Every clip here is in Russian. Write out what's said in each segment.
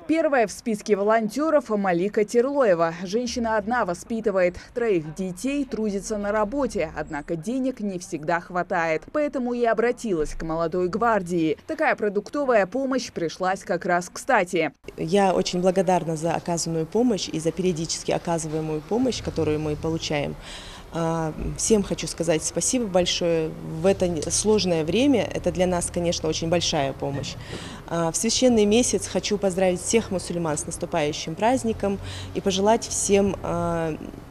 Первая в списке волонтеров Малика Терлоева. Женщина одна воспитывает 3 детей, трудится на работе, однако денег не всегда хватает. Поэтому и обратилась к молодой гвардии. Такая продуктовая помощь пришлась как раз кстати. Я очень благодарна за оказанную помощь и за периодически оказываемую помощь, которую мы получаем. Всем хочу сказать спасибо большое. В это сложное время это для нас, конечно, очень большая помощь. В священный месяц хочу поздравить всех мусульман с наступающим праздником и пожелать всем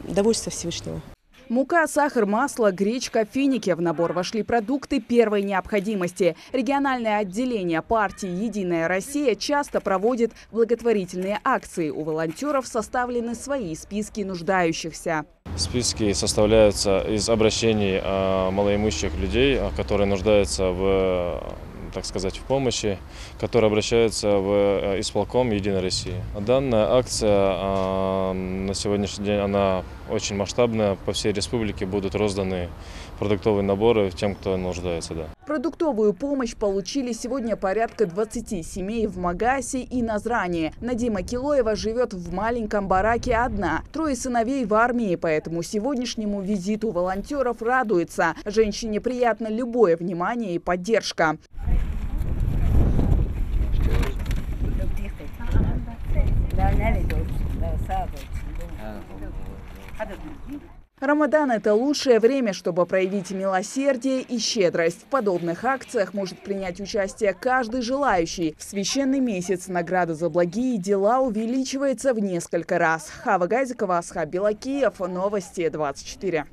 довольства Всевышнего. Мука, сахар, масло, гречка, финики. В набор вошли продукты первой необходимости. Региональное отделение партии «Единая Россия» часто проводит благотворительные акции. У волонтеров составлены свои списки нуждающихся. Списки составляются из обращений малоимущих людей, которые нуждаются в, так сказать, в помощи, которые обращаются в исполком «Единой России». Данная акция на сегодняшний день она очень масштабная. По всей республике будут розданы продуктовые наборы тем, кто нуждается. Да. Продуктовую помощь получили сегодня порядка 20 семей в Магасе и Назране. Надима Килоева живет в маленьком бараке одна. 3 сыновей в армии, поэтому сегодняшнему визиту волонтеров радуется. Женщине приятно любое внимание и поддержка. Рамадан – это лучшее время, чтобы проявить милосердие и щедрость. В подобных акциях может принять участие каждый желающий. В священный месяц награда за благие дела увеличивается в несколько раз. Хава Газикова, Асхаб Белакиев, Новости 24.